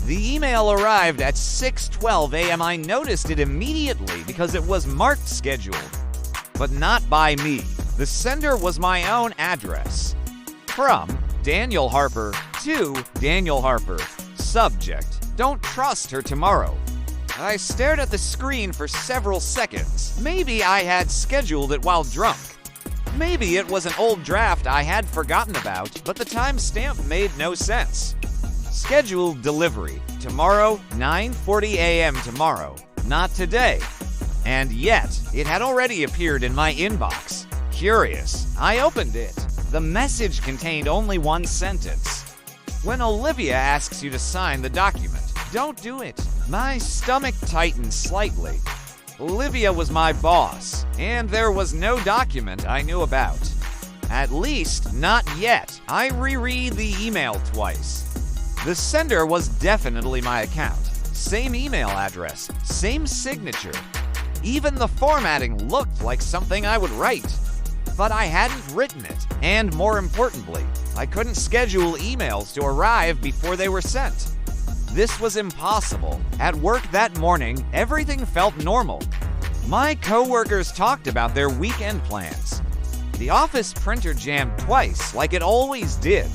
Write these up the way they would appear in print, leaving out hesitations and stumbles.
The email arrived at 6:12 a.m. I noticed it immediately because it was marked scheduled, but not by me. The sender was my own address. From Daniel Harper to Daniel Harper. Subject: don't trust her tomorrow. I stared at the screen for several seconds. Maybe I had scheduled it while drunk. Maybe it was an old draft I had forgotten about, but the timestamp made no sense. Scheduled delivery. Tomorrow, 9:40 a.m. tomorrow. Not today. And yet, it had already appeared in my inbox. Curious. I opened it. The message contained only one sentence. When Olivia asks you to sign the document, don't do it. My stomach tightened slightly. Olivia was my boss, and there was no document I knew about. At least, not yet. I reread the email twice. The sender was definitely my account. Same email address, same signature. Even the formatting looked like something I would write. But I hadn't written it, and more importantly, I couldn't schedule emails to arrive before they were sent. This was impossible. At work that morning, everything felt normal. My coworkers talked about their weekend plans. The office printer jammed twice, like it always did.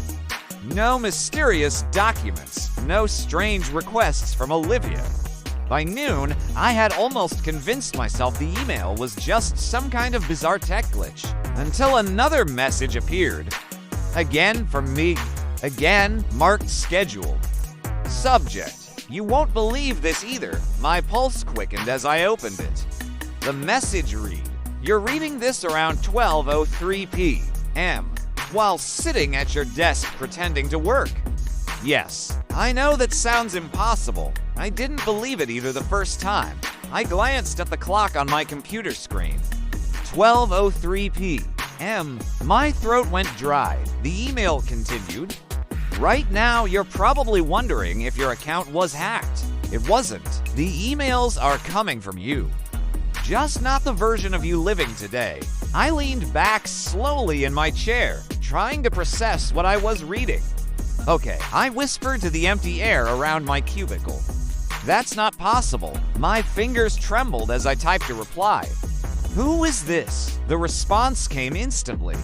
No mysterious documents, no strange requests from Olivia. By noon, I had almost convinced myself the email was just some kind of bizarre tech glitch, until another message appeared. Again from me, again marked scheduled. Subject: you won't believe this either. My pulse quickened as I opened it. The message read: you're reading this around 12:03 p.m. while sitting at your desk pretending to work. Yes, I know that sounds impossible. I didn't believe it either the first time. I glanced at the clock on my computer screen. 12:03 p.m. My throat went dry. The email continued. Right now, you're probably wondering if your account was hacked. It wasn't. The emails are coming from you. Just not the version of you living today. I leaned back slowly in my chair, trying to process what I was reading. Okay, I whispered to the empty air around my cubicle. That's not possible. My fingers trembled as I typed a reply. Who is this? The response came instantly.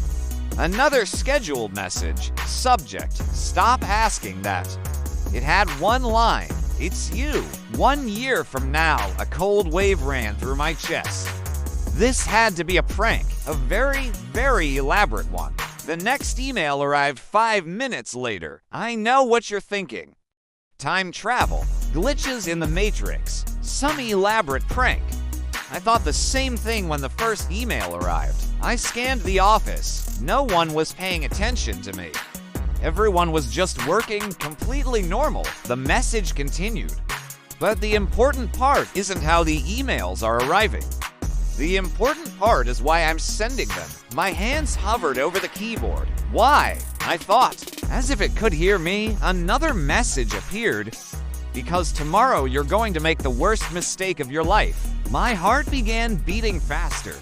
Another scheduled message. Subject: stop asking that. It had one line. It's you. 1 year from now, a cold wave ran through my chest. This had to be a prank, a very, very elaborate one. The next email arrived 5 minutes later. I know what you're thinking. Time travel, glitches in the Matrix, some elaborate prank. I thought the same thing when the first email arrived. I scanned the office. No one was paying attention to me. Everyone was just working completely normal. The message continued. But the important part isn't how the emails are arriving. The important part is why I'm sending them. My hands hovered over the keyboard. Why? I thought. As if it could hear me, another message appeared. Because tomorrow you're going to make the worst mistake of your life. My heart began beating faster.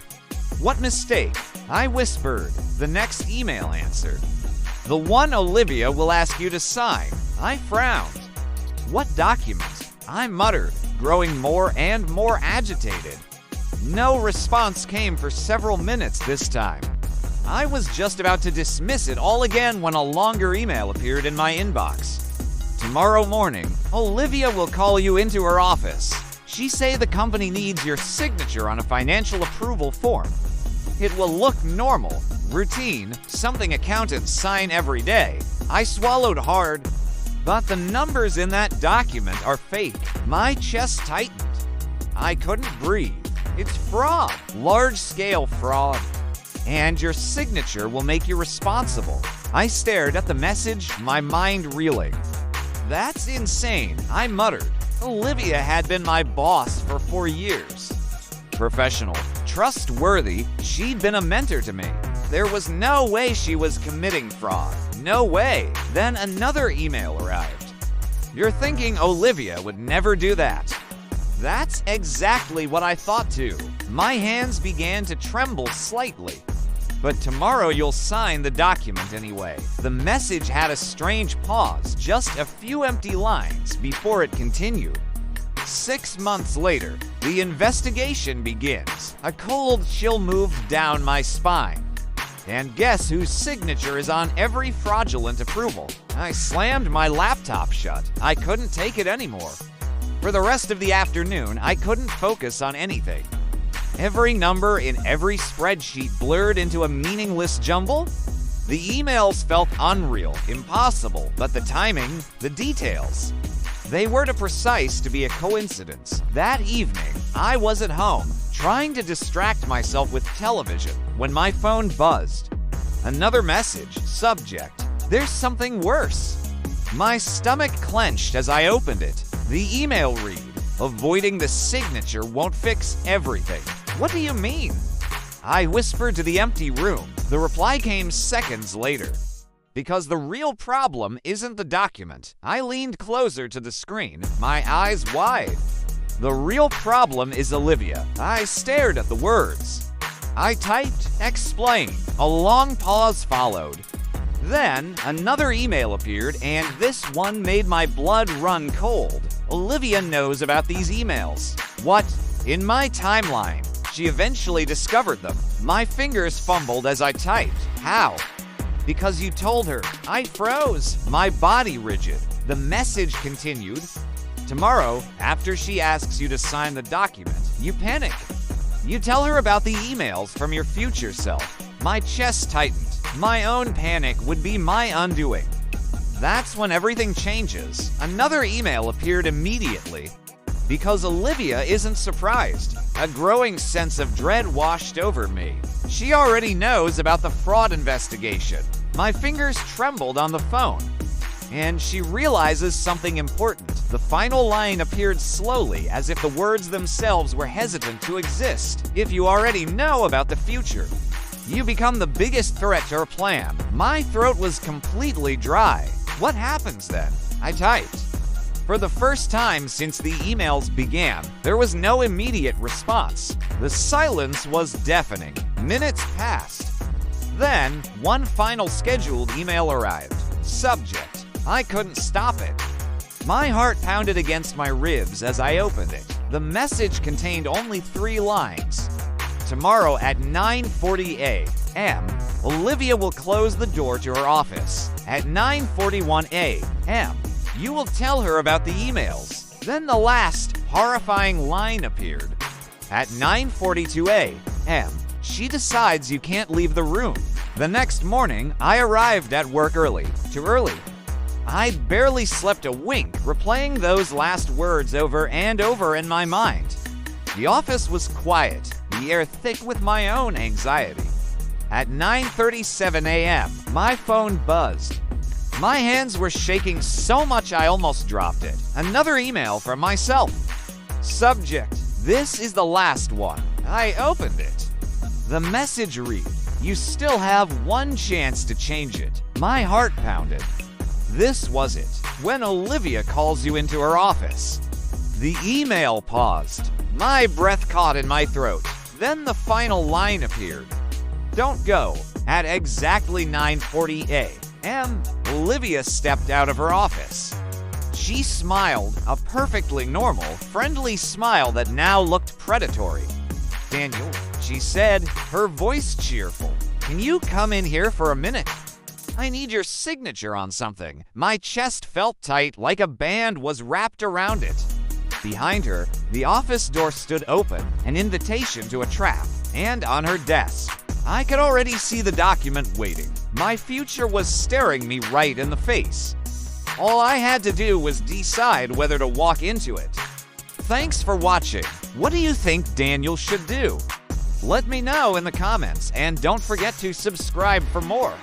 What mistake? I whispered. The next email answered. The one Olivia will ask you to sign. I frowned. What document? I muttered, growing more and more agitated. No response came for several minutes this time. I was just about to dismiss it all again when a longer email appeared in my inbox. Tomorrow morning, Olivia will call you into her office. She say the company needs your signature on a financial approval form. It will look normal, routine, something accountants sign every day. I swallowed hard, but the numbers in that document are fake. My chest tightened. I couldn't breathe. It's fraud, large-scale fraud. And your signature will make you responsible. I stared at the message, my mind reeling. That's insane, I muttered. Olivia had been my boss for 4 years. Professional, trustworthy, she'd been a mentor to me. There was no way she was committing fraud. No way. Then another email arrived. You're thinking Olivia would never do that. That's exactly what I thought too. My hands began to tremble slightly. but tomorrow you'll sign the document anyway. The message had a strange pause, just a few empty lines before it continued. 6 months later, the investigation begins. A cold chill moved down my spine. And guess whose signature is on every fraudulent approval? I slammed my laptop shut. I couldn't take it anymore. For the rest of the afternoon, I couldn't focus on anything. Every number in every spreadsheet blurred into a meaningless jumble. The emails felt unreal, impossible, but the timing, the details, they were too precise to be a coincidence. That evening, I was at home, trying to distract myself with television, when my phone buzzed. Another message, subject, "There's something worse." My stomach clenched as I opened it. The email read, "Avoiding the signature won't fix everything." What do you mean? I whispered to the empty room. The reply came seconds later. Because the real problem isn't the document. I leaned closer to the screen, my eyes wide. The real problem is Olivia. I stared at the words. I typed, "Explain." A long pause followed. Then, another email appeared, and this one made my blood run cold. Olivia knows about these emails. What? In my timeline. She eventually discovered them. My fingers fumbled as I typed. How? Because you told her. I froze, my body rigid. The message continued. Tomorrow, after she asks you to sign the document, you panic. You tell her about the emails from your future self. My chest tightened. My own panic would be my undoing. That's when everything changes. Another email appeared immediately. Because Olivia isn't surprised. A growing sense of dread washed over me. She already knows about the fraud investigation. My fingers trembled on the phone. And she realizes something important. The final line appeared slowly, as if the words themselves were hesitant to exist. If you already know about the future, you become the biggest threat to her plan. My throat was completely dry. What happens then? I typed. For the first time since the emails began, there was no immediate response. The silence was deafening. Minutes passed. Then, one final scheduled email arrived. Subject. I couldn't stop it. My heart pounded against my ribs as I opened it. The message contained only 3 lines. Tomorrow at 9:40 a.m., Olivia will close the door to her office. At 9:41 a.m., you will tell her about the emails. Then the last, horrifying line appeared. At 9:42 a.m., she decides you can't leave the room. The next morning, I arrived at work early. Too early. I'd barely slept a wink, replaying those last words over and over in my mind. The office was quiet, the air thick with my own anxiety. At 9:37 a.m., my phone buzzed. My hands were shaking so much I almost dropped it. Another email from myself. Subject. This is the last one. I opened it. The message read, "You still have one chance to change it." My heart pounded. This was it. When Olivia calls you into her office. The email paused. My breath caught in my throat. Then the final line appeared. Don't go. At exactly 9:40 a.m., Olivia stepped out of her office. She smiled, a perfectly normal, friendly smile that now looked predatory. "Daniel," she said, her voice cheerful, "can you come in here for a minute? I need your signature on something." My chest felt tight, like a band was wrapped around it. Behind her, the office door stood open, an invitation to a trap, and on her desk, I could already see the document waiting. My future was staring me right in the face. All I had to do was decide whether to walk into it. Thanks for watching. What do you think Daniel should do? Let me know in the comments, and don't forget to subscribe for more.